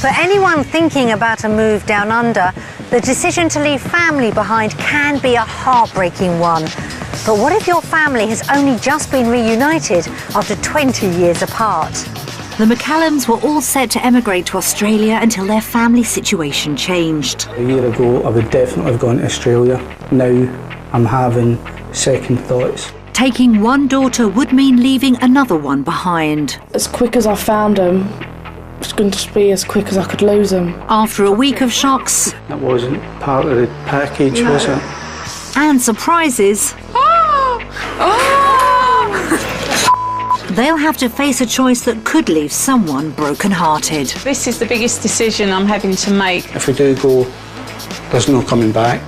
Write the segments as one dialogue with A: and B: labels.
A: For anyone thinking about a move down under, the decision to leave family behind can be a heartbreaking one. But what if your family has only just been reunited after 20 years apart?
B: The McCallums were all set to emigrate to Australia until their family situation changed.
C: A year ago, I would definitely have gone to Australia. Now, I'm having second thoughts.
B: Taking one daughter would mean leaving another one behind.
D: As quick as I found them, it's going to be as quick as I could lose them.
B: After a week of shocks...
C: That wasn't part of the package,
D: No.
C: was it?
B: And surprises... They'll have to face a choice that could leave someone broken-hearted.
E: This is the biggest decision I'm having to make.
C: If we do go, there's no coming back.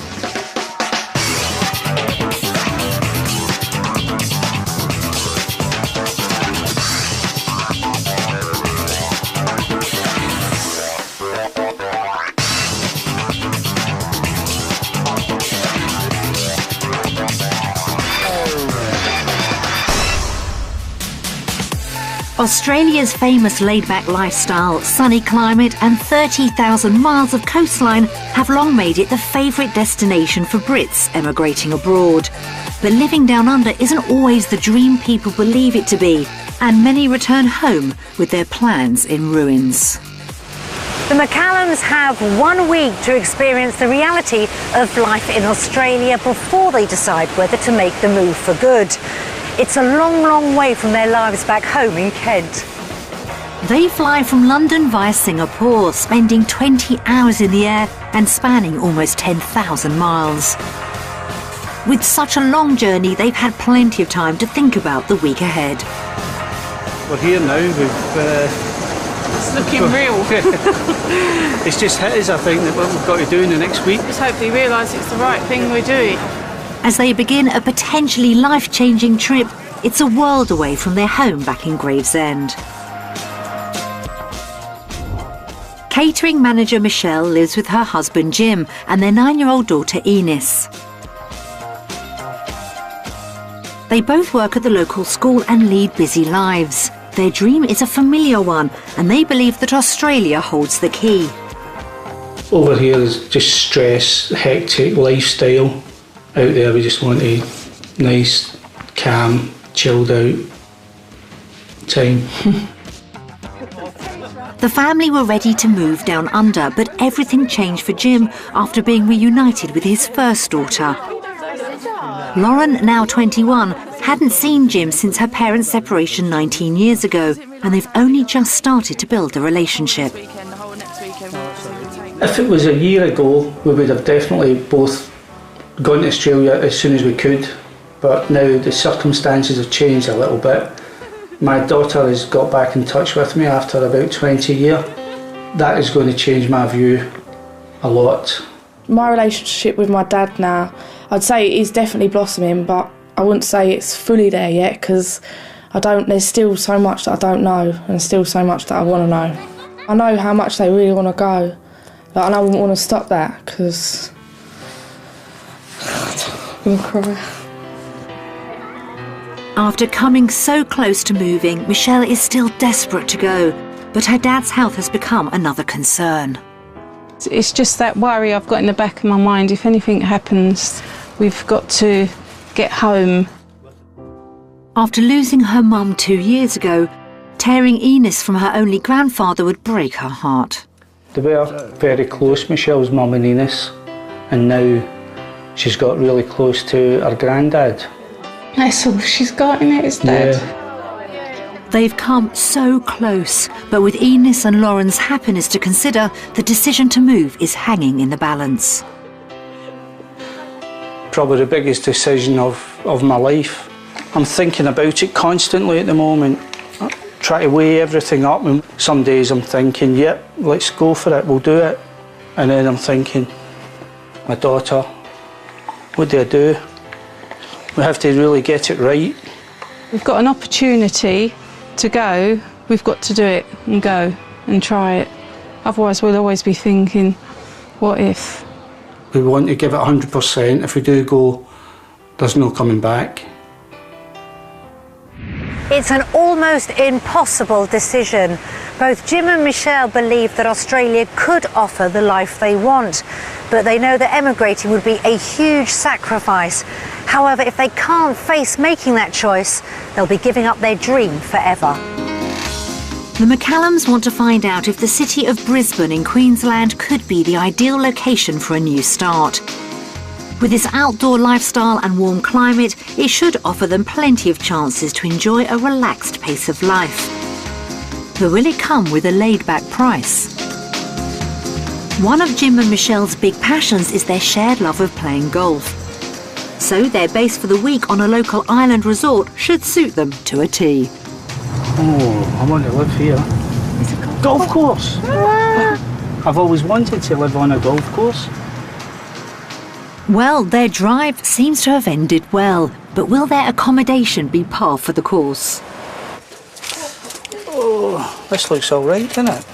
B: Australia's famous laid-back lifestyle, sunny climate and 30,000 miles of coastline have long made it the favourite destination for Brits emigrating abroad. But living down under isn't always the dream people believe it to be, and many return home with their plans in ruins.
A: The McCallums have 1 week to experience the reality of life in Australia before they decide whether to make the move for good. It's a long, long way from their lives back home in Kent.
B: They fly from London via Singapore, spending 20 hours in the air and spanning almost 10,000 miles. With such a long journey, they've had plenty of time to think about the week ahead.
C: We're here now.
E: It's looking real.
C: It's just hit us, I think, that what we've got to do in the next week.
E: Just hopefully realise it's the right thing we're doing.
B: As they begin a potentially life-changing trip, it's a world away from their home back in Gravesend. Catering manager Michelle lives with her husband Jim and their 9-year-old daughter Eunice. They both work at the local school and lead busy lives. Their dream is a familiar one, and they believe that Australia holds the key.
C: Over here is just stress, hectic lifestyle. Out there we just want a nice, calm, chilled out time.
B: The family were ready to move down under, but everything changed for Jim after being reunited with his first daughter. Lauren, now 21, hadn't seen Jim since her parents' separation 19 years ago, and they've only just started to build a relationship.
C: If it was a year ago, we would have definitely both gone to Australia as soon as we could, but now the circumstances have changed a little bit. My daughter has got back in touch with me after about 20 years. That is going to change my view a lot.
D: My relationship with my dad now, I'd say it is definitely blossoming, but I wouldn't say it's fully there yet because there's still so much that I don't know and still so much that I want to know. I know how much they really want to go, but I wouldn't want to stop that because I'm going to cry.
B: After coming so close to moving, Michelle is still desperate to go, but her dad's health has become another concern.
E: It's just that worry I've got in the back of my mind. If anything happens, we've got to get home.
B: After losing her mum 2 years ago, tearing Eunice from her only grandfather would break her heart.
C: They were very close, Michelle's mum and Eunice, and now she's got really close to her granddad.
E: That's all she's got in it, is Dad.
C: Yeah.
B: They've come so close, but with Eunice and Lauren's happiness to consider, the decision to move is hanging in the balance.
C: Probably the biggest decision of my life. I'm thinking about it constantly at the moment. I try to weigh everything up, and some days I'm thinking, yep, let's go for it, we'll do it. And then I'm thinking, my daughter, what do I do? We have to really get it right.
E: We've got an opportunity to go, we've got to do it and go and try it. Otherwise we'll always be thinking, what if?
C: We want to give it 100%. If we do go, there's no coming back.
A: It's an almost impossible decision. Both Jim and Michelle believe that Australia could offer the life they want, but they know that emigrating would be a huge sacrifice. However, if they can't face making that choice, they'll be giving up their dream forever.
B: The McCallums want to find out if the city of Brisbane in Queensland could be the ideal location for a new start. With its outdoor lifestyle and warm climate, it should offer them plenty of chances to enjoy a relaxed pace of life. But will it come with a laid-back price? One of Jim and Michelle's big passions is their shared love of playing golf. So their base for the week on a local island resort should suit them to a T.
C: Oh, I want to live here.
A: It's a
C: Golf course. I've always wanted to live on a golf course.
B: Well, their drive seems to have ended well, but will their accommodation be par for the course?
C: Oh, this looks all right, doesn't it?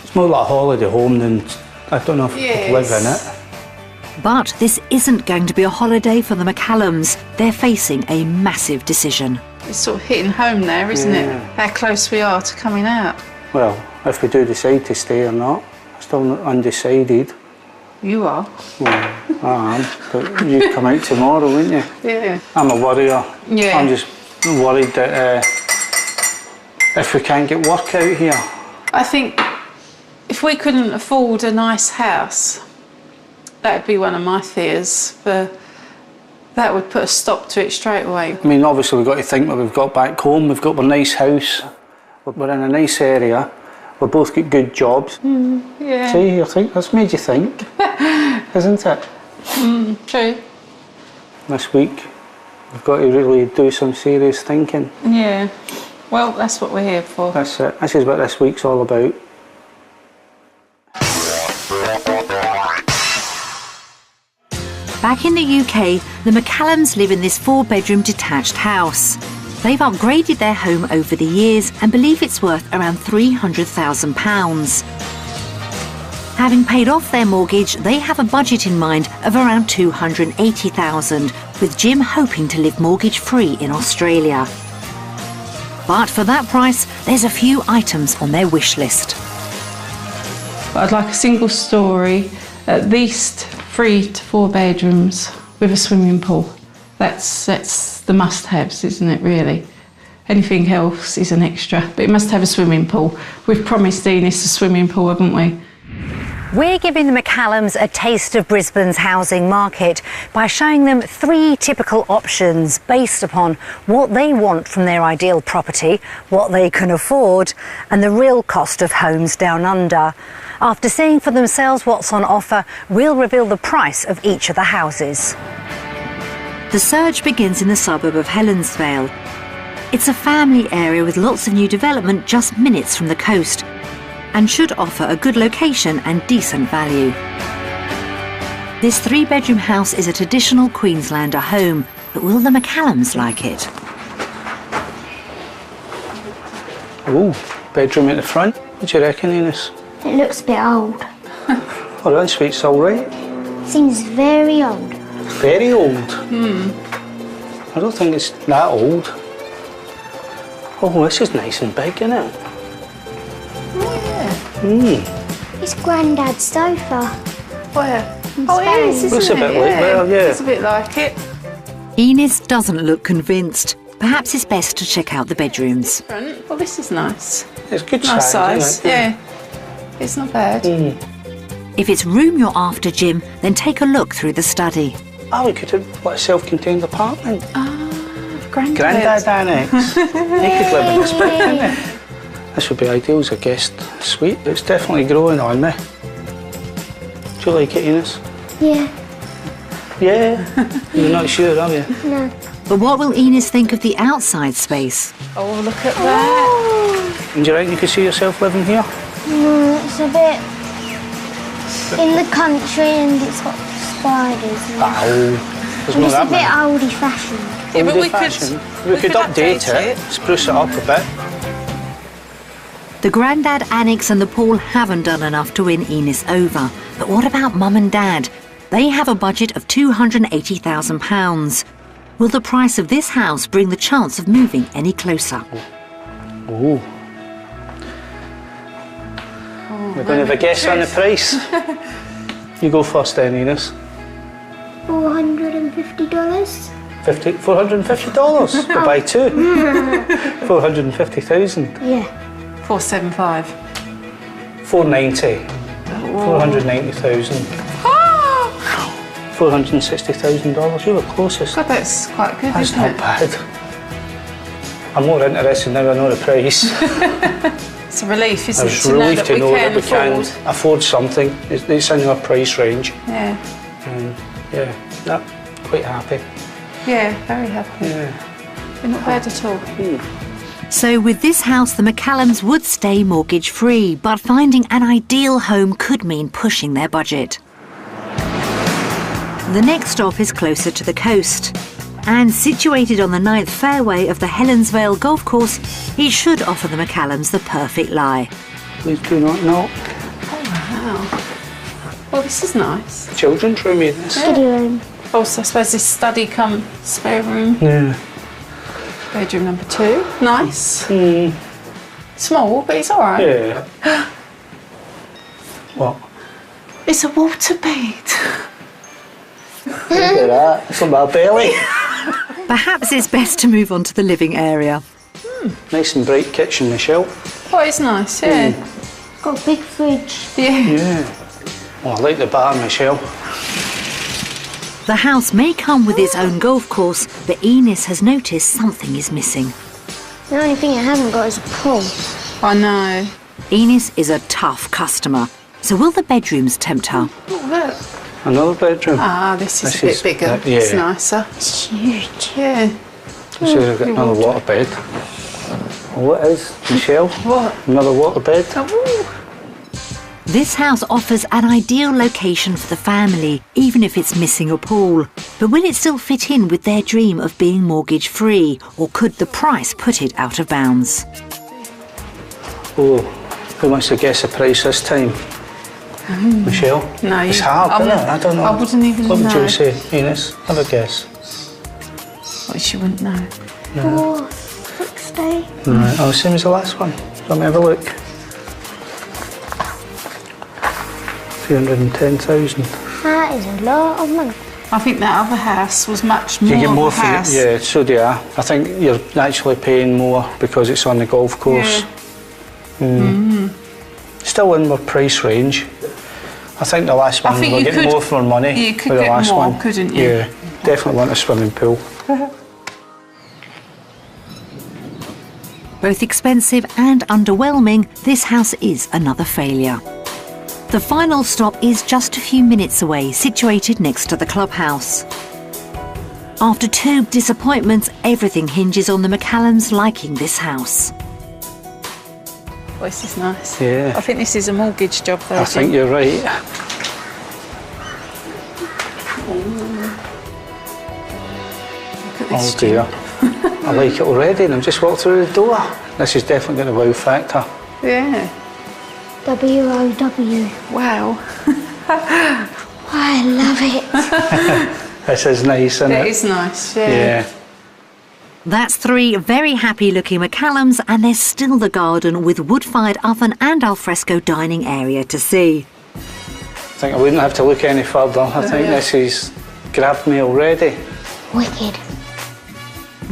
C: It's more like a holiday home than, I don't know if you could live in it.
B: But this isn't going to be a holiday for the McCallums. They're facing a massive decision.
E: It's sort of hitting home there, isn't it? How close we are to coming out.
C: Well, if we do decide to stay or not, I'm still undecided.
E: You are.
C: Well, I am, but you'd come out tomorrow, wouldn't you?
E: Yeah.
C: I'm a worrier.
E: Yeah.
C: I'm just worried that if we can't get work out here.
E: I think if we couldn't afford a nice house, that would be one of my fears. But that would put a stop to it straight away.
C: I mean, obviously we've got to think what we've got back home. We've got our nice house. We're in a nice area. We've both got good jobs.
E: Yeah.
C: See, you think that's made you think, isn't it?
E: True.
C: This week, we've got to really do some serious thinking.
E: Yeah. Well, that's what we're here for.
C: That's it. This is what this week's all about.
B: Back in the UK, the McCallums live in this 4-bedroom detached house. They've upgraded their home over the years and believe it's worth around £300,000. Having paid off their mortgage, they have a budget in mind of around $280,000, with Jim hoping to live mortgage-free in Australia. But for that price, there's a few items on their wish list.
E: I'd like a single story, at least 3 to 4 bedrooms with a swimming pool. That's the must-haves, isn't it, really? Anything else is an extra, but it must have a swimming pool. We've promised Enos a swimming pool, haven't we?
A: We're giving the McCallums a taste of Brisbane's housing market by showing them 3 typical options based upon what they want from their ideal property, what they can afford, and the real cost of homes down under. After seeing for themselves what's on offer, we'll reveal the price of each of the houses.
B: The surge begins in the suburb of Helensvale. It's a family area with lots of new development just minutes from the coast, and should offer a good location and decent value. This 3-bedroom house is a traditional Queenslander home, but will the McCallums like it?
C: Oh, bedroom at the front. What do you reckon, Enos?
F: It looks a bit old.
C: Oh, that suite's all right.
F: Seems very old.
C: Very old. I don't think it's that old. Oh, this is nice and big, isn't it?
F: It's Grandad's sofa.
E: Where?
F: In
E: Oh, it is,
F: Spain.
E: isn't
C: Looks a
E: it?
C: bit like, well, yeah.
E: It's a bit like it.
B: Enos doesn't look convinced. Perhaps it's best to check out the bedrooms.
E: Well, this is nice.
C: It's good
E: Nice
C: size,
E: size,
C: isn't it?
E: yeah. It's not bad.
B: If it's room you're after, Jim, then take a look through the study.
C: Oh, we could have like a self-contained apartment.
E: Grandad.
C: Grandad Annex. You could live in this bit, couldn't it? This would be ideal as a guest suite. It's definitely growing on me. Do you like it, Enos?
F: Yeah.
C: Yeah. You're not sure, are you?
F: No.
B: But what will Enos think of the outside space?
E: Oh, look at that.
C: And do you reckon you could see yourself living here?
F: No, it's a bit in the country and it's got spiders.
C: Oh, there's
F: And
C: not
F: it's a
C: that
F: bit
C: many.
F: oldie-fashioned.
E: Yeah, but we
C: Old-fashioned.
E: could
C: We could update it, spruce it up a bit.
B: The Grandad Annex and the pool haven't done enough to win Enos over. But what about Mum and Dad? They have a budget of £280,000. Will the price of this house bring the chance of moving any closer?
C: Oh. We're going to have a guess on the price. You go first then, Ines.
F: $450.
C: $450? We'll buy two. 450,000.
F: Yeah.
E: 475.
C: 490. 490,000. $460,000. You were closest.
E: God, that's quite good,
C: That's
E: isn't
C: not
E: it?
C: bad. I'm more interested now I know the price.
E: It's a relief, isn't
C: I
E: it,
C: was
E: to know
C: relieved
E: that
C: to know that we
E: can
C: can afford something. It's in our price range.
E: Yeah.
C: Yeah, no, quite happy.
E: Yeah, very happy.
C: Yeah.
E: You're not bad at all.
B: So with this house, the McCallums would stay mortgage-free, but finding an ideal home could mean pushing their budget. The next stop is closer to the coast. And situated on the 9th fairway of the Helensvale golf course, it should offer the McCallums the perfect lie.
C: Please do not know.
E: Oh, wow. Well, this is nice.
C: Children's room, Ines.
F: Study room.
E: Also, I suppose this study come spare room.
C: Yeah.
E: Bedroom number 2. Nice. Small, but it's all right.
C: Yeah. What?
E: It's a water bed.
C: Look at that. It's on my belly.
B: Perhaps it's best to move on to the living area.
C: Nice and bright kitchen, Michelle.
E: Oh, it's nice, yeah.
F: Got a big fridge.
E: Yeah.
C: Yeah. Oh, I like the bar, Michelle.
B: The house may come with its own golf course, but Ines has noticed something is missing.
F: The only thing it hasn't got is a pool.
E: I know.
B: Ines is a tough customer, so will the bedrooms tempt her?
E: Oh, look.
C: Another bedroom.
E: Ah, this is a bit bigger.
C: yeah.
E: It's nicer.
F: It's huge.
E: Yeah.
C: So we've got another water bed. What is, Michelle?
E: What?
C: Another water bed.
E: Oh,
B: This house offers an ideal location for the family, even if it's missing a pool. But will it still fit in with their dream of being mortgage-free, or could the price put it out of bounds?
C: Oh, who wants to guess the price this time? Michelle?
E: No,
C: It's
E: you-
C: hard,
E: I'm
C: isn't
E: not-
C: it? I don't know.
E: I wouldn't even
C: What would
E: know.
C: you say, Ines? Have a guess.
E: well, she wouldn't know.
F: 460.
C: Right. Oh, same as the last one. Let me have a look. 310,000.
F: That is a lot of money.
E: I think that other house was much more
C: You get more
E: of a
C: for
E: house.
C: it. Yeah, so do I. I think you're actually paying more because it's on the golf course. Still in my price range. I think the last one
E: think
C: we're
E: you
C: getting
E: could-
C: more for our money.
E: you could
C: with the
E: get
C: last
E: more,
C: one.
E: couldn't you?
C: Yeah, definitely want a swimming pool.
B: Both expensive and underwhelming, this house is another failure. The final stop is just a few minutes away, situated next to the clubhouse. After 2 disappointments, everything hinges on the McCallums liking this house.
E: Well, this is nice.
C: Yeah.
E: I think this is a mortgage job, though.
C: I think you're right.
E: Look at this.
C: Oh dear. I like it already and I've just walked through the door. This is definitely got a wow factor.
E: Yeah.
F: WOW.
E: Wow.
F: I love it.
C: This is nice, isn't
E: That
C: it?
E: is nice. Yeah.
C: Yeah.
B: That's 3 very happy-looking McCallums, and there's still the garden with wood-fired oven and alfresco dining area to see.
C: I think I wouldn't have to look any further. I think this has grabbed me already.
F: Wicked.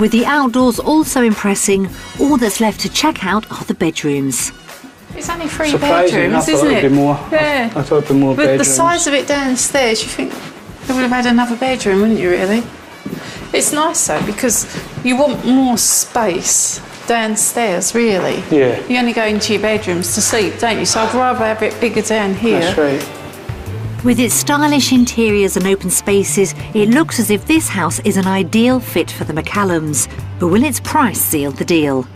B: With the outdoors also impressing, all that's left to check out are the bedrooms.
E: It's only 3
C: Surprising. I
E: bedrooms,
C: thought
E: isn't
C: it'd
E: it?
C: be more.
E: Yeah.
C: I thought it'd be more
E: With
C: bedrooms.
E: the size of it downstairs, you think they would have had another bedroom, wouldn't you, really? It's nice, though, because you want more space downstairs, really.
C: Yeah.
E: You only go into your bedrooms to sleep, don't you? So I'd rather have it bigger down here.
C: That's right.
B: With its stylish interiors and open spaces, it looks as if this house is an ideal fit for the McCallums. But will its price seal the deal?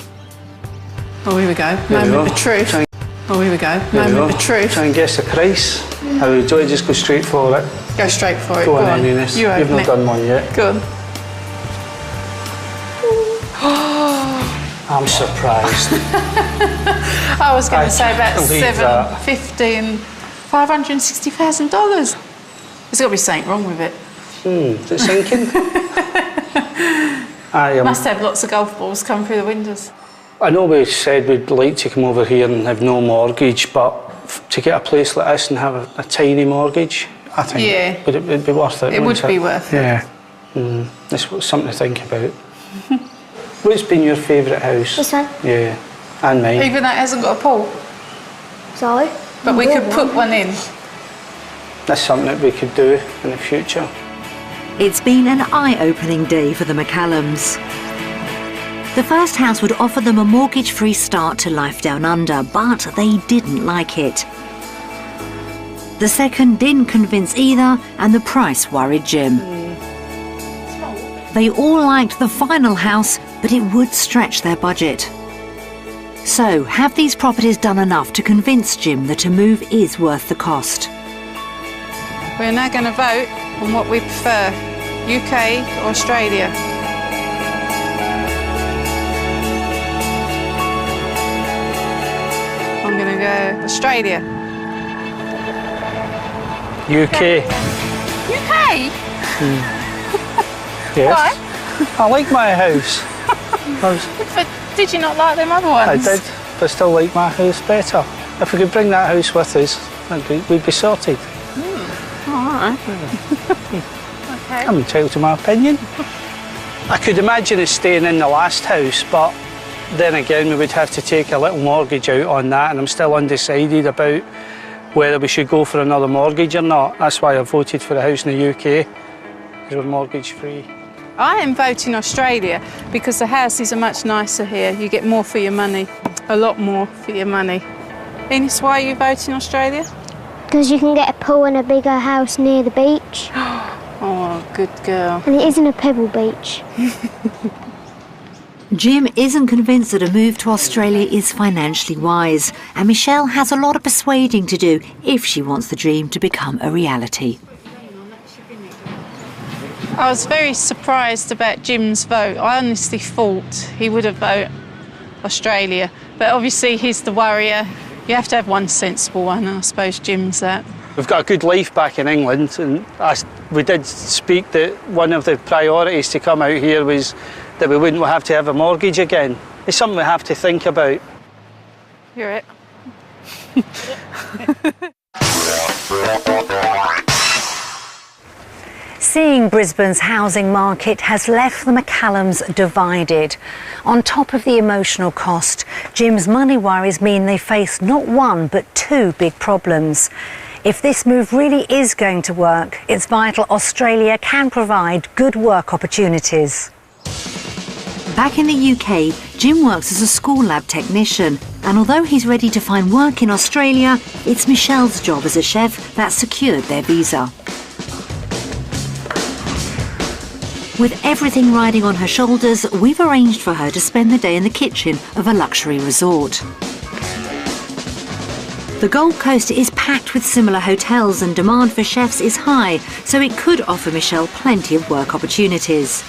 E: Oh, here we go.
C: There we
E: Moment
C: go.
E: of truth.
C: Try-
E: Oh, here we go.
C: There we
E: Moment
C: go.
E: of truth.
C: Try and guess the price. How would you just go straight for it?
E: Go straight for it.
C: Go on, then, Ines.
E: You
C: You've
E: open
C: not
E: it.
C: done one yet.
E: Go on.
C: I'm surprised.
E: I was going
C: I
E: to say about
C: can't believe that.
E: $560,000. There's got to be something wrong with it.
C: Is it sinking?
E: Must have lots of golf balls come through the windows.
C: I know we said we'd like to come over here and have no mortgage, but to get a place like this and have a tiny mortgage, I think it'd be worth it.
E: It would be worth it.
C: Yeah. That's something to think about. What's been your favourite house?
F: This one.
C: Yeah, and mine.
E: Even though it hasn't got a pool.
F: So?
E: But we could put one in.
C: That's something that we could do in the future.
B: It's been an eye-opening day for the McCallums. The first house would offer them a mortgage-free start to life down under, but they didn't like it. The second didn't convince either, and the price worried Jim. They all liked the final house, but it would stretch their budget. So, have these properties done enough to convince Jim that a move is worth the cost?
E: We're now going to vote on what we prefer, UK or Australia. I'm going to go Australia.
C: UK.
E: UK?
C: Yes.
E: Why?
C: I like my house.
E: But did you not like them other ones?
C: I did, but I still like my house better. If we could bring that house with us, we'd be sorted.
E: All right. Okay.
C: I'm entitled to my opinion. I could imagine us staying in the last house, but then again we would have to take a little mortgage out on that, and I'm still undecided about whether we should go for another mortgage or not. That's why I voted for the house in the UK, because we're mortgage free.
E: I am voting Australia because the houses are much nicer here. You get more for your money, a lot more for your money. Ines, why are you voting Australia?
F: Because you can get a pool and a bigger house near the beach.
E: Oh, good girl.
F: And it isn't a pebble beach.
B: Jim isn't convinced that a move to Australia is financially wise, and Michelle has a lot of persuading to do if she wants the dream to become a reality.
E: I was very surprised about Jim's vote. I honestly thought he would have voted Australia, but obviously he's the worrier. You have to have one sensible one, and I suppose Jim's that.
C: We've got a good life back in England, and we did speak that one of the priorities to come out here was that we wouldn't have to have a mortgage again. It's something we have to think about.
E: You're it.
A: Seeing Brisbane's housing market has left the McCallums divided. On top of the emotional cost, Jim's money worries mean they face not one but two big problems. If this move really is going to work, it's vital Australia can provide good work opportunities.
B: Back in the UK, Jim works as a school lab technician, and although he's ready to find work in Australia, it's Michelle's job as a chef that secured their visa. With everything riding on her shoulders, we've arranged for her to spend the day in the kitchen of a luxury resort. The Gold Coast is packed with similar hotels and demand for chefs is high, so it could offer Michelle plenty of work opportunities.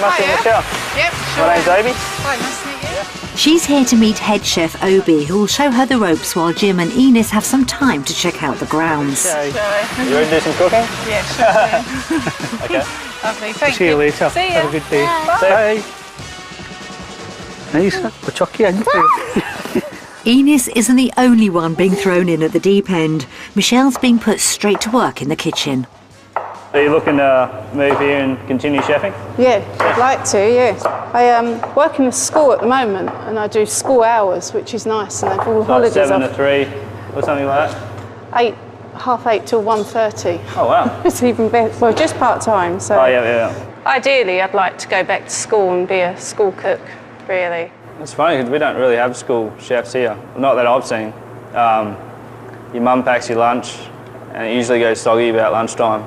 C: Michelle.
E: Yep, sure.
C: My name's Obi.
E: Hi, nice to meet you.
B: She's here to meet head chef Obi, who will show her the ropes while Jim and Ines have some time to check out the grounds.
C: Okay. You ready to do some cooking?
E: Yeah, sure.
C: Okay.
E: Lovely, thank you.
C: See you later.
E: See ya.
C: Have a good day.
E: Bye.
C: Nice. We'll chuck you in.
B: Ines isn't the only one being thrown in at the deep end. Michelle's being put straight to work in the kitchen.
G: Are you looking to move here and continue chefing?
E: Yeah, I'd like to, yeah. I work in a school at the moment and I do school hours, which is nice, and they've all holidays
G: 7
E: off.
G: to 3 or something like that?
E: 8:30 till 1:30.
G: Oh, wow.
E: It's even better. Well, just part-time, so...
G: Oh, yeah.
E: Ideally, I'd like to go back to school and be a school cook, really.
G: It's funny because we don't really have school chefs here. Not that I've seen. Your mum packs your lunch and it usually goes soggy about lunchtime.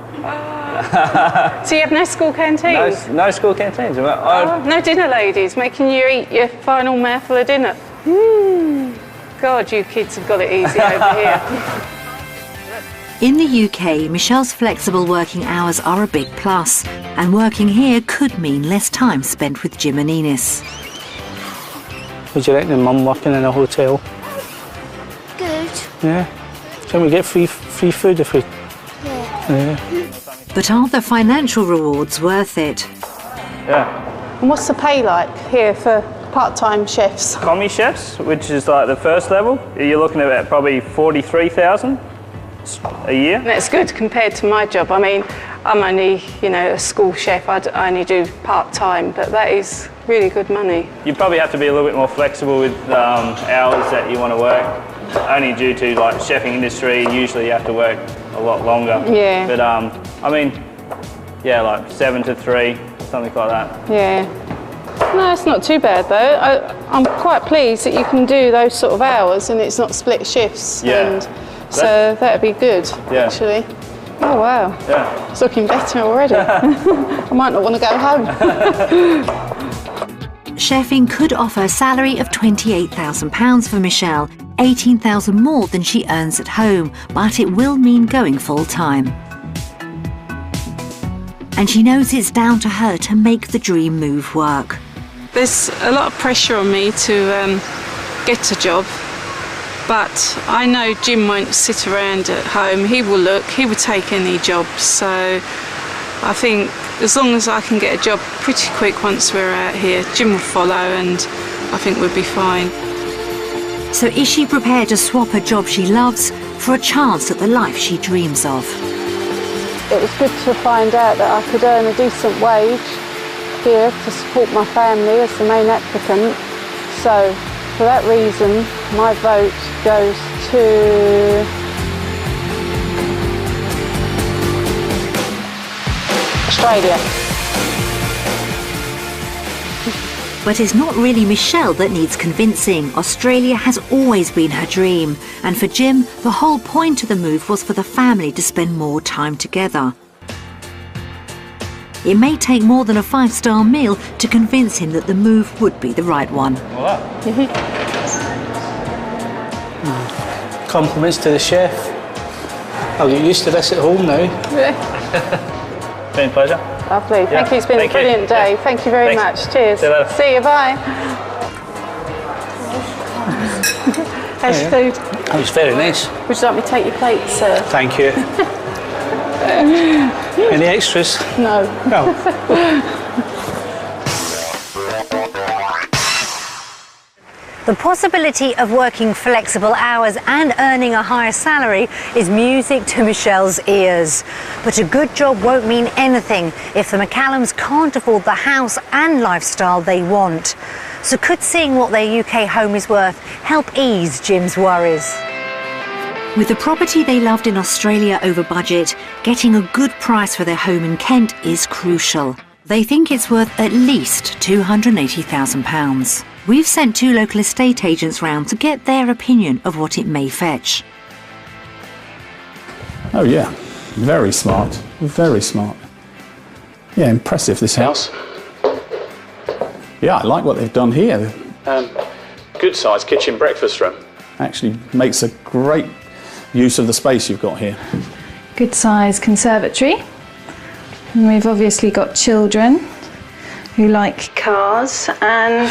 E: So you have no school canteens?
G: No school canteens.
E: No dinner ladies making you eat your final mouthful of dinner? God, you kids have got it easy over here.
B: In the UK, Michelle's flexible working hours are a big plus, and working here could mean less time spent with Jim and Ines.
C: Would you reckon Mum working in a hotel?
F: Good.
C: Yeah. Can we get free food if we...
F: Yeah.
C: Yeah.
B: But are the financial rewards worth it?
G: Yeah.
E: And what's the pay like here for part-time chefs?
G: Commis chefs, which is like the first level, you're looking at about probably 43,000 a year.
E: And that's good compared to my job. I mean, I'm only, a school chef. I only do part-time, but that is really good money. You probably have to be a little bit more flexible with hours that you want to work. Only due to like chefing industry, usually you have to work a lot longer. Yeah. But I mean, yeah, like 7 to 3, something like that. Yeah. No, it's not too bad though. I'm quite pleased that you can do those sort of hours and it's not split shifts. Yeah. And so that'd be good, actually. Oh wow. Yeah. It's looking better already. I might not want to go home.
B: Chefing could offer a salary of £28,000 for Michelle, £18,000 more than she earns at home, but it will mean going full-time. And she knows it's down to her to make the dream move work.
E: There's a lot of pressure on me to get a job, but I know Jim won't sit around at home. He will look, he will take any job, so I think as long as I can get a job pretty quick once we're out here, Jim will follow and I think we'll be fine.
B: So is she prepared to swap a job she loves for a chance at the life she dreams of?
E: It was good to find out that I could earn a decent wage here to support my family as the main applicant. So for that reason, my vote goes to Australia.
B: But it's not really Michelle that needs convincing. Australia has always been her dream. And for Jim, the whole point of the move was for the family to spend more time together. It may take more than a 5-star meal to convince him that the move would be the right one.
C: Compliments to the chef. I'll get used to this at home now.
G: It's been a pleasure.
E: Lovely. Thank you. It's been a brilliant day.
G: Yeah.
E: Thank you very much. Cheers.
G: See you later.
E: See you. Bye. How's your food?
C: That was very nice.
E: Would you like me to take your plate, sir?
C: Thank you. Any extras?
E: No.
C: No.
A: The possibility of working flexible hours and earning a higher salary is music to Michelle's ears. But a good job won't mean anything if the McCallums can't afford the house and lifestyle they want. So could seeing what their UK home is worth help ease Jim's worries?
B: With the property they loved in Australia over budget, getting a good price for their home in Kent is crucial. They think it's worth at least £280,000. We've sent 2 local estate agents round to get their opinion of what it may fetch.
H: Oh yeah, very smart, very smart. Yeah, impressive, this house. Yeah, I like what they've done here. Good sized kitchen breakfast room. Actually makes a great use of the space you've got here.
I: Good size conservatory. And we've obviously got children who like cars and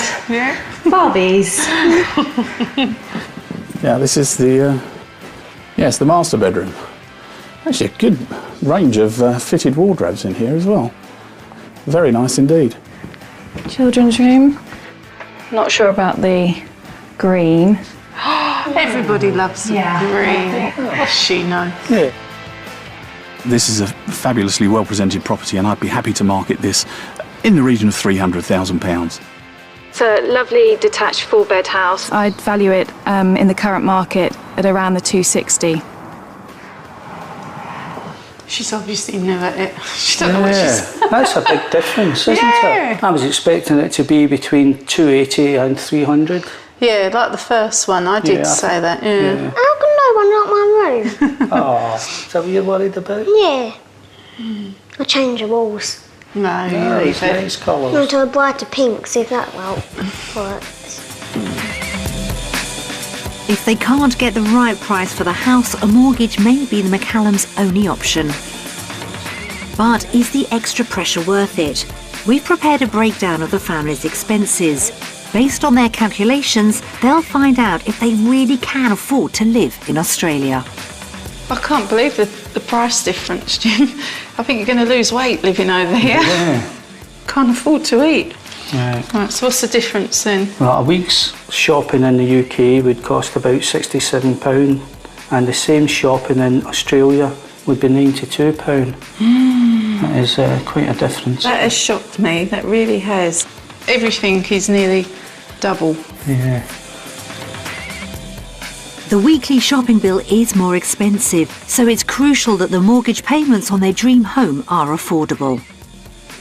I: Barbies.
H: Yeah, this is the it's the master bedroom. Actually a good range of fitted wardrobes in here as well. Very nice indeed.
I: Children's room. Not sure about the green.
E: Everybody loves the green. What's she know?
H: Yeah. This is a fabulously well presented property and I'd be happy to market this in the region of £300,000.
I: It's a lovely detached 4-bed house. I'd value it in the current market at around the 260.
E: She's obviously new at it. She don't know what she's...
C: That's a big difference, isn't it? I was expecting it to be between 280 and 300.
E: Yeah, like the first one, I did say that, yeah.
F: How come no one liked my room?
C: Oh, is that what you're worried about?
F: Yeah. I'll change the walls.
E: No, you
C: No,
E: leave
C: it's
E: it.
C: nice colours.
F: Not to a brighter pink, see if that works.
B: If they can't get the right price for the house, a mortgage may be the McCallums' only option. But is the extra pressure worth it? We've prepared a breakdown of the family's expenses. Based on their calculations, they'll find out if they really can afford to live in Australia.
E: I can't believe the price difference, Jim. I think you're going to lose weight living over here.
C: Yeah.
E: Can't afford to eat.
C: Right.
E: Right, so what's the difference then?
C: Well, a week's shopping in the UK would cost about £67, and the same shopping in Australia would be £92. That is quite a difference.
E: That has shocked me, that really has. Everything is nearly double.
C: Yeah.
B: The weekly shopping bill is more expensive, so it's crucial that the mortgage payments on their dream home are affordable.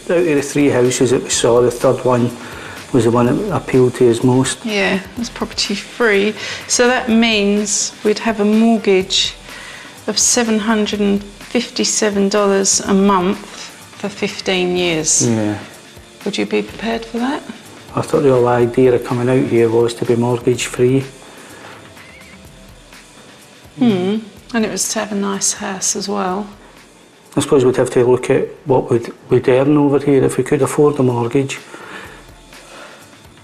C: Out of the 3 houses that we saw, the third one was the one that appealed to us most.
E: Yeah, it's property free. So that means we'd have a mortgage of $757 a month for 15 years.
C: Yeah.
E: Would you be prepared for that?
C: I thought the whole idea of coming out here was to be mortgage free.
E: And it was to have a nice house as well.
C: I suppose we'd have to look at what we'd earn over here if we could afford a mortgage.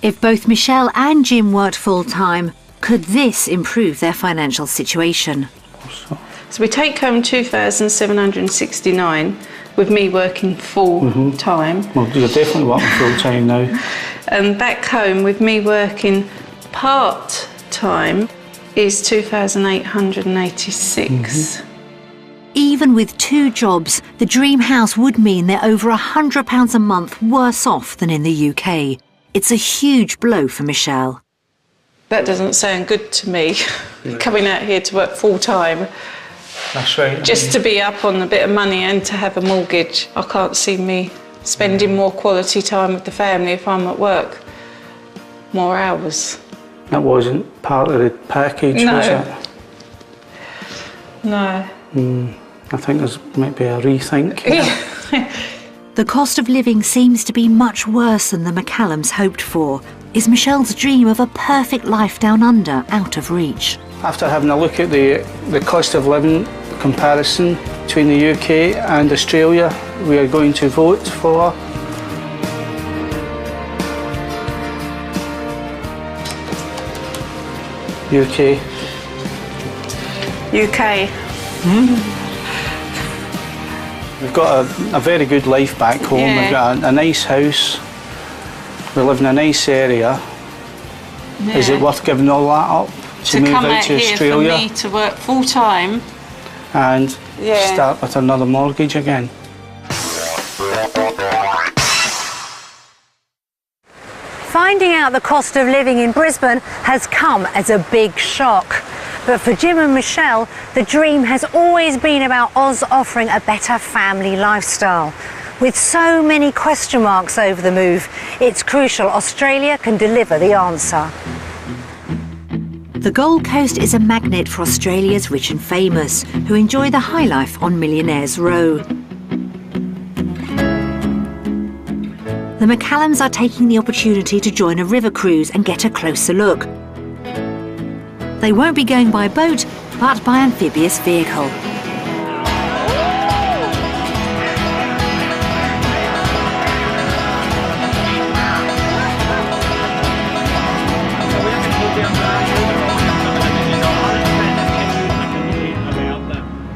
B: If both Michelle and Jim worked full-time, could this improve their financial situation?
E: So we take home $2,769 with me working full-time.
C: Well, you're definitely working full-time now.
E: And back home with me working part-time is $2,886.
B: Even with 2 jobs, the dream house would mean they're over £100 a month worse off than in the UK. It's a huge blow for Michelle.
E: That doesn't sound good to me, coming out here to work full-time.
C: That's right.
E: Just to be up on a bit of money and to have a mortgage. I can't see me spending more quality time with the family if I'm at work. More hours.
C: That wasn't part of the package,
E: No.
C: was it?
E: No.
C: I think there's maybe a rethink.
B: The cost of living seems to be much worse than the McCallums hoped for. Is Michelle's dream of a perfect life down under out of reach?
C: After having a look at the cost of living comparison between the UK and Australia, we are going to vote for UK.
E: UK.
C: We've got a very good life back home.
E: Yeah.
C: We've got a nice house. We live in a nice area.
E: Yeah.
C: Is it worth giving all that up to move
E: come
C: out
E: out
C: to
E: here
C: Australia
E: for me to work full-time?
C: and
E: Yeah.
C: start with another mortgage again?
A: Finding out the cost of living in Brisbane has come as a big shock. But for Jim and Michelle, the dream has always been about Oz offering a better family lifestyle. With so many question marks over the move, it's crucial Australia can deliver the answer.
B: The Gold Coast is a magnet for Australia's rich and famous, who enjoy the high life on Millionaires Row. The McCallums are taking the opportunity to join a river cruise and get a closer look. They won't be going by boat, but by amphibious vehicle.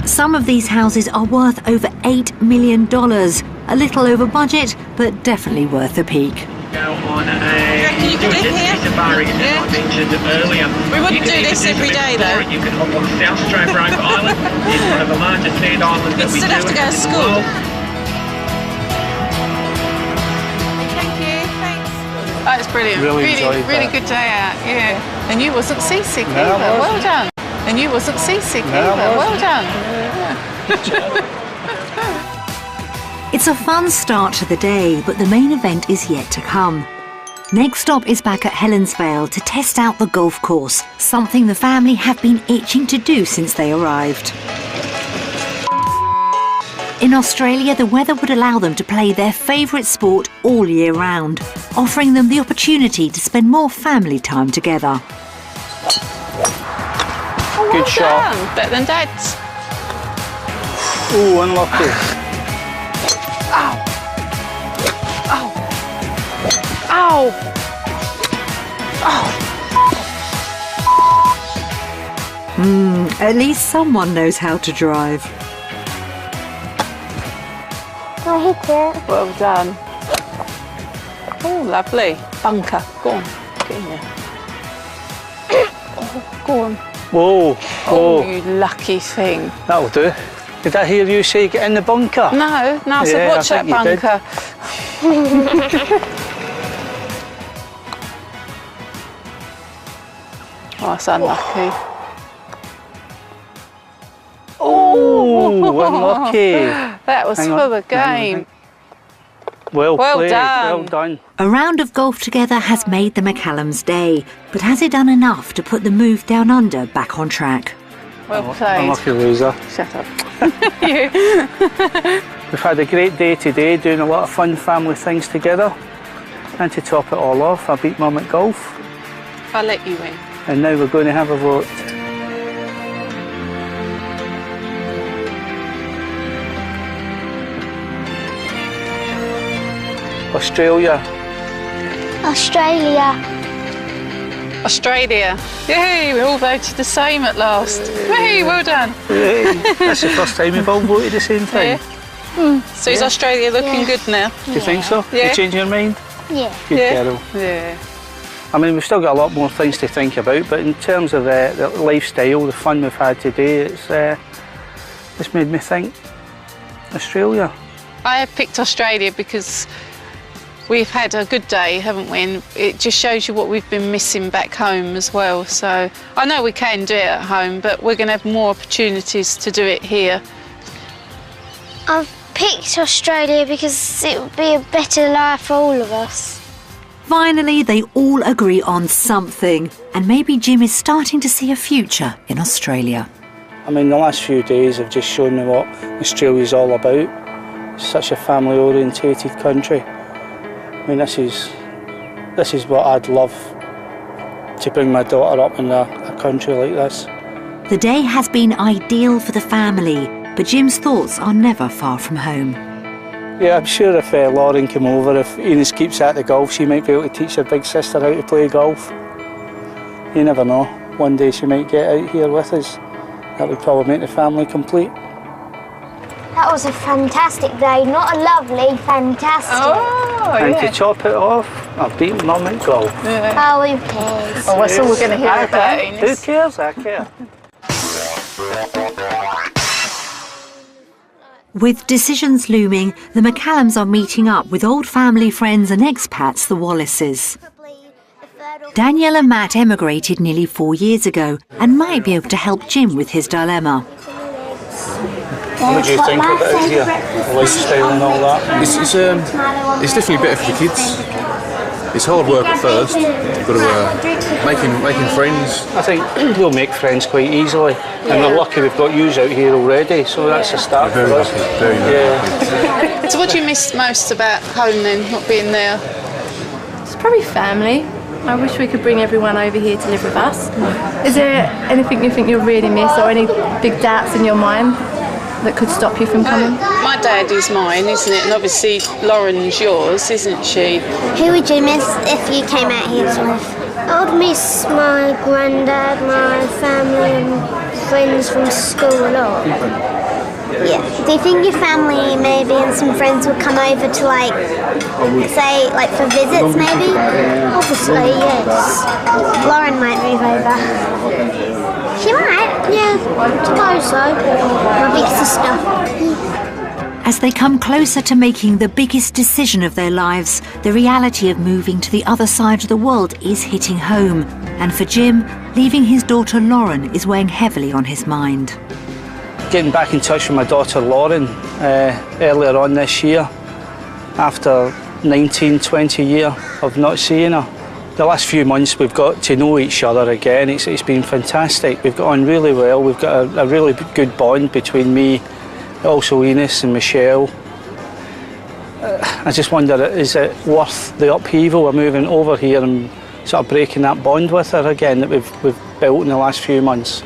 B: Some of these houses are worth over $8 million. A little over budget, but definitely worth a peek.
J: You could live here? Yeah. We wouldn't do this every day though. You can hop on South Australia Island. It's one of the largest sand islands that we do. You'd still have to go to school.
E: Thank you, thanks. That was brilliant.
C: Really enjoyed
E: really
C: that.
E: good day out, yeah. And you wasn't seasick
C: No,
E: either.
C: I
E: Well
C: wasn't.
E: done. And you wasn't seasick
C: No, I
E: either. Well
C: wasn't.
E: done.
B: It's a fun start to the day, but the main event is yet to come. Next stop is back at Helensvale to test out the golf course, something the family have been itching to do since they arrived. In Australia, the weather would allow them to play their favourite sport all year round, offering them the opportunity to spend more family time together.
C: Good shot.
E: Done. Better than Dad's.
C: Oh, unlucky.
B: At least someone knows how to drive.
F: I hit it.
E: Well done. Oh, lovely. Bunker. Go on. Get in there. Oh, go on.
C: Whoa.
E: Oh, you lucky thing.
C: That'll do. Did I hear you say get in the bunker?
E: No, I said watch that bunker. Oh, that's unlucky.
C: Oh, unlucky.
E: That was for the game.
C: Well played,
E: done.
C: well done.
B: A round of golf together has made the McCallums' day, but has it done enough to put the move down under back on track?
E: Well played.
C: Unlucky loser.
E: Shut up.
C: We've had a great day today, doing a lot of fun family things together. And to top it all off, I beat Mum at golf.
E: I'll let you win.
C: And now we're going to have a vote. Australia.
F: Australia.
E: Australia. Yay, we all voted the same at last. Hey, well done.
C: That's the first time we've all voted at the same time.
E: Yeah. So is Australia looking good now?
C: Do you think so?
E: Yeah.
C: You change your mind?
F: Yeah.
C: Good girl.
E: Yeah.
C: I mean, we've still got a lot more things to think about, but in terms of the lifestyle, the fun we've had today, it's made me think Australia.
E: I have picked Australia because we've had a good day, haven't we? And it just shows you what we've been missing back home as well. So I know we can do it at home, but we're going to have more opportunities to do it here.
F: I've picked Australia because it would be a better life for all of us.
B: Finally, they all agree on something, and maybe Jim is starting to see a future in Australia.
C: I mean, the last few days have just shown me what Australia's all about. It's such a family-orientated country. I mean, this is what I'd love to bring my daughter up in a country like this.
B: The day has been ideal for the family, but Jim's thoughts are never far from home.
C: Yeah, I'm sure if Lauren came over, if Ines keeps at the golf, she might be able to teach her big sister how to play golf. You never know. One day she might get out here with us. That would probably make the family complete.
F: That was a fantastic day. Not a lovely, fantastic.
E: Oh,
C: And
E: yeah.
C: to top it off, I've beaten Mum at golf.
E: Yeah.
F: Oh, who cares?
E: Oh, that's all we're going to hear about,
C: Who
E: Ines.
C: cares? I care.
B: With decisions looming, the McCallums are meeting up with old family friends and expats, the Wallaces. Danielle and Matt emigrated nearly 4 years ago and might be able to help Jim with his dilemma.
C: What do you think of it here? The lifestyle and all that?
K: It's definitely better for the kids. It's hard work at first. You've got to making friends.
C: I think we'll make friends quite easily, and we're lucky we've got yous out here already, so that's a start
K: Very
C: for us.
K: lucky, very lucky.
E: So what do you miss most about home then, not being there?
L: It's probably family. I wish we could bring everyone over here to live with us. Is there anything you think you'll really miss, or any big doubts in your mind that could stop you from coming?
E: My dad is mine, isn't it? And obviously Lauren's yours, isn't she?
F: Who would you miss if you came out here to live? I would miss my granddad, my family and friends from school a lot. Yeah. Do you think your family maybe and some friends would come over to say for visits maybe? Obviously, yes. Lauren might move over. She might, yeah. I suppose so. My big sister.
B: As they come closer to making the biggest decision of their lives, the reality of moving to the other side of the world is hitting home. And for Jim, leaving his daughter Lauren is weighing heavily on his mind.
C: Getting back in touch with my daughter Lauren earlier on this year, after 19, 20 years of not seeing her. The last few months we've got to know each other again. It's been fantastic. We've got on really well. We've got a really good bond between me, also Ines and Michelle. I just wonder, is it worth the upheaval of moving over here and sort of breaking that bond with her again that we've built in the last few months?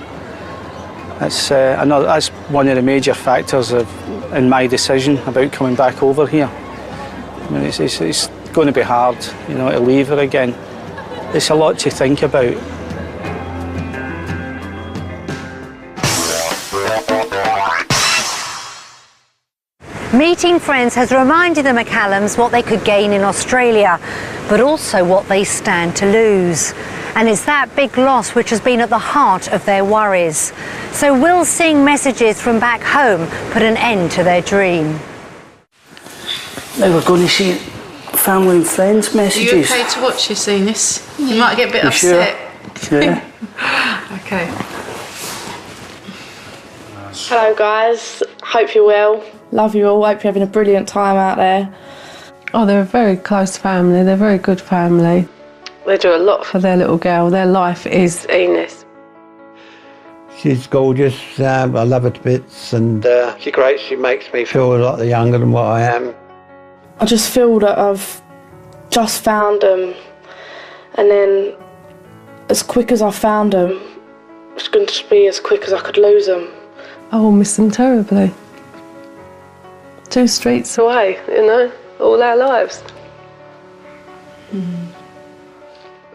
C: I know that's one of the major factors in my decision about coming back over here. I mean, it's going to be hard, to leave her again. It's a lot to think about.
A: Meeting friends has reminded the McCallums what they could gain in Australia, but also what they stand to lose. And it's that big loss which has been at the heart of their worries. So will seeing messages from back home put an end to their dream?
C: Now we're going to see family and friends messages.
E: Are you okay to watch this, Eunice? You might get a bit upset.
C: Sure? Yeah.
E: Okay.
D: Hello guys, hope you're well. Love you all, hope you're having a brilliant time out there.
E: Oh, they're a very close family, they're a very good family. They do a lot for their little girl, their life is Eunice.
M: She's gorgeous, I love her to bits, and she's great. She makes me feel a lot younger than what I am.
D: I just feel that I've just found them, and then as quick as I found them, it's going to be as quick as I could lose them.
E: I will miss them terribly. 2 streets away, you know, all our lives.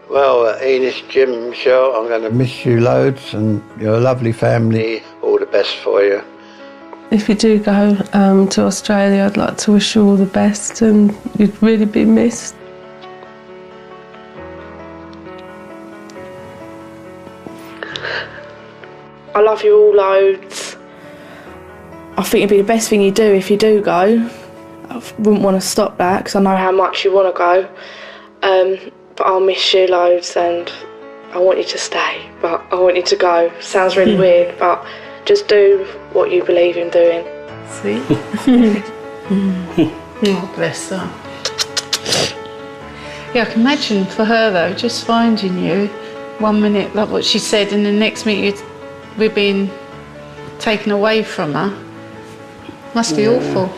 M: Well, Eunice, Jim, Michelle, I'm going to miss you loads, and you're a lovely family. All the best for you.
E: If you do go to Australia, I'd like to wish you all the best, and you'd really be missed.
D: I love you all loads. I think it'd be the best thing you do if you do go. I wouldn't want to stop that because I know how much you want to go. But I'll miss you loads, and I want you to stay, but I want you to go. Sounds really weird, but just do what you believe in doing.
E: See? Oh, bless her. Yeah, I can imagine for her though, just finding you 1 minute, like what she said, and the next minute we're being taken away from her. Must be awful.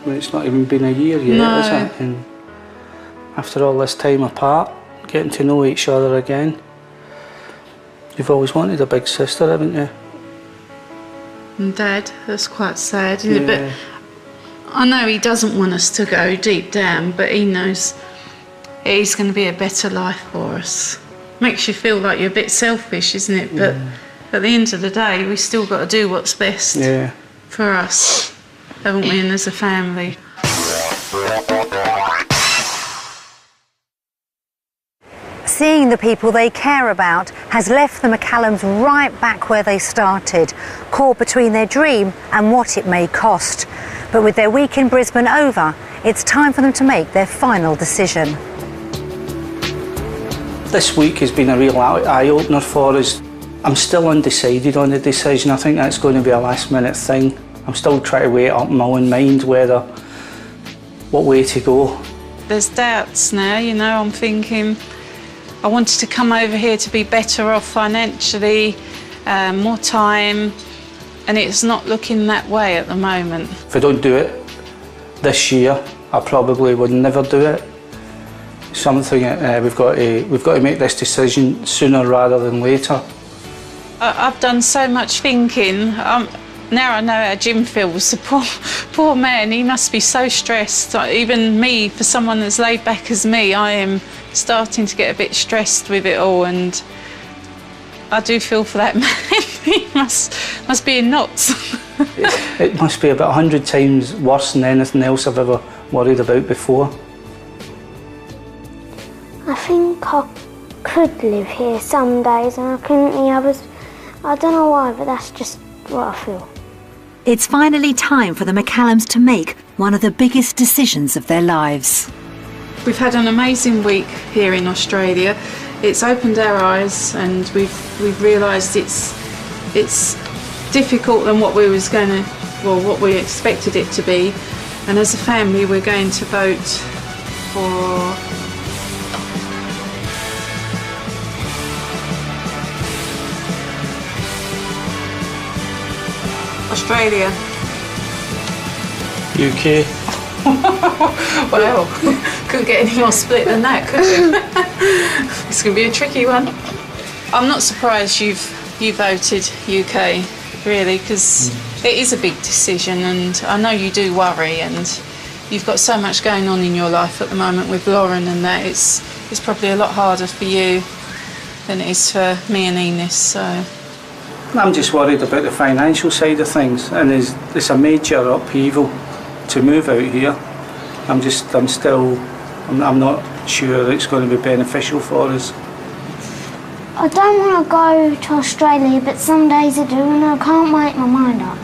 C: Well, it's not even been a year yet,
E: No.
C: is it? And after all this time apart, getting to know each other again. You've always wanted a big sister, haven't you?
E: And Dad, that's quite sad, isn't it? But I know he doesn't want us to go deep down, but he knows it is going to be a better life for us. Makes you feel like you're a bit selfish, isn't it? But at the end of the day, we still got to do what's best for us, haven't we, and as a family.
A: Seeing the people they care about has left the McCallums right back where they started, caught between their dream and what it may cost. But with their week in Brisbane over, it's time for them to make their final decision.
C: This week has been a real eye-opener for us. I'm still undecided on the decision. I think that's going to be a last-minute thing. I'm still trying to weigh it up in my own mind what way to go.
E: There's doubts now, you know, I'm thinking I wanted to come over here to be better off financially, more time, and it's not looking that way at the moment.
C: If I don't do it this year, I probably would never do it. Something we've got to make this decision sooner rather than later.
E: I've done so much thinking. Now I know how Jim feels. The poor man, he must be so stressed. Even me, for someone as laid back as me, I am starting to get a bit stressed with it all, and I do feel for that man. He must be in knots.
C: It must be about 100 times worse than anything else I've ever worried about before.
F: I think I could live here some days and I couldn't the others. I don't know why, but that's just what I feel.
B: It's finally time for the McCallums to make one of the biggest decisions of their lives.
E: We've had an amazing week here in Australia. It's opened our eyes, and we've realised it's difficult than what we expected it to be. And as a family, we're going to vote for Australia.
C: UK.
E: Well, couldn't get any more split than that, could you? It's going to be a tricky one. I'm not surprised you voted UK, really, because it is a big decision, and I know you do worry, and you've got so much going on in your life at the moment with Lauren and that. It's probably a lot harder for you than it is for me and Enos, so...
C: I'm just worried about the financial side of things, and it's a major upheaval to move out here. I'm not sure it's going to be beneficial for us.
F: I don't want to go to Australia, but some days I do, and I can't make my mind up.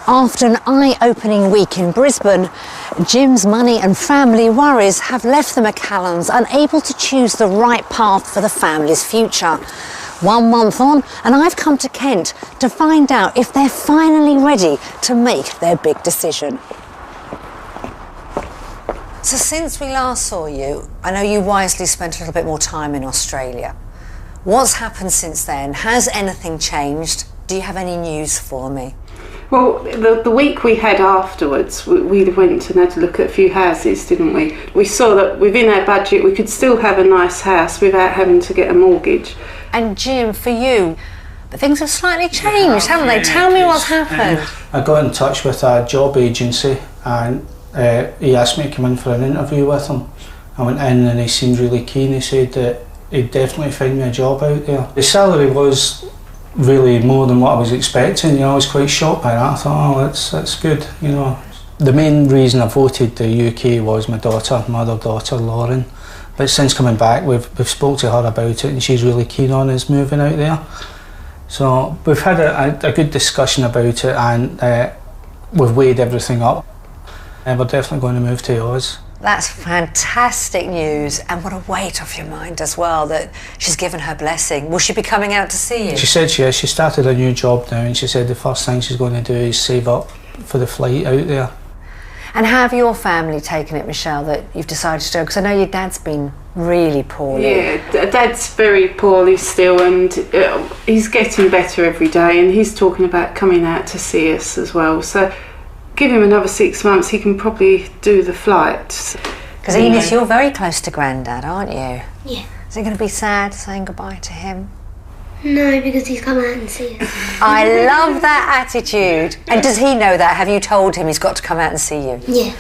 A: After an eye-opening week in Brisbane, Jim's money and family worries have left the McCallums unable to choose the right path for the family's future. 1 month on, and I've come to Kent to find out if they're finally ready to make their big decision. So since we last saw you, I know you wisely spent a little bit more time in Australia. What's happened since then? Has anything changed? Do you have any news for me?
E: Well, the week we had afterwards, we went and had to look at a few houses, didn't we? We saw that within our budget we could still have a nice house without having to get a mortgage.
A: And Jim, for you, things have slightly changed, haven't they? Tell me what's happened.
C: I got in touch with a job agency, and he asked me to come in for an interview with him. I went in and he seemed really keen. He said that he'd definitely find me a job out there. The salary was really more than what I was expecting. You know, I was quite shocked by that. I thought, oh, that's good, you know. The main reason I voted the UK was my other daughter, Lauren. But since coming back, we've spoke to her about it, and she's really keen on us moving out there. So we've had a good discussion about it, and we've weighed everything up. And we're definitely going to move to Oz.
A: That's fantastic news, and what a weight off your mind as well that she's given her blessing. Will she be coming out to see you?
C: She said she started a new job now, and she said the first thing she's going to do is save up for the flight out there.
A: And have your family taken it, Michelle, that you've decided to go? Because I know your dad's been really poorly.
E: Yeah, Dad's very poorly still, and he's getting better every day, and he's talking about coming out to see us as well. So give him another 6 months, he can probably do the flight.
A: Because Enos, you're very close to Grandad, aren't you?
F: Yeah.
A: Is it going to be sad saying goodbye to him?
F: No, because he's come out and see us.
A: I love that attitude. And does he know that? Have you told him he's got to come out and see you?
F: Yeah.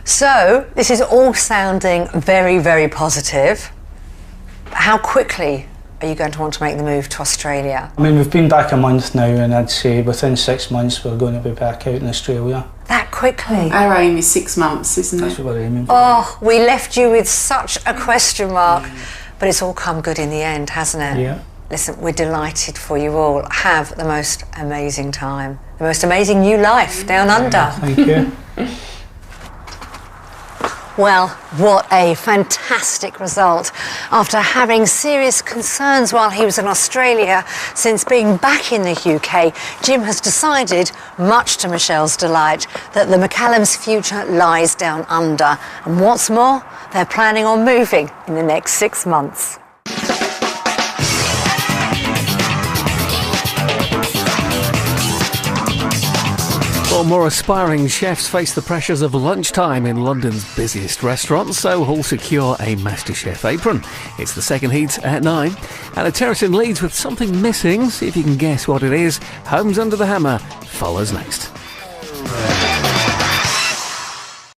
A: So, this is all sounding very, very positive. How quickly are you going to want to make the move to Australia?
C: I mean, we've been back a month now, and I'd say within 6 months we're going to be back out in Australia.
A: That quickly?
E: Our aim is 6 months, isn't it?
C: That's what we're aiming for.
A: Oh, we left you with such a question mark, but it's all come good in the end, hasn't it?
C: Yeah.
A: Listen, we're delighted for you all. Have the most amazing time, the most amazing new life down under.
C: Thank you.
A: Well, what a fantastic result. After having serious concerns while he was in Australia, since being back in the UK, Jim has decided, much to Michelle's delight, that the McCallum's future lies down under. And what's more, they're planning on moving in the next 6 months.
N: Well, more aspiring chefs face the pressures of lunchtime in London's busiest restaurants, so all secure a MasterChef apron. It's the second heat at 9, and a terrace in Leeds with something missing. See if you can guess what it is. Homes Under the Hammer follows next.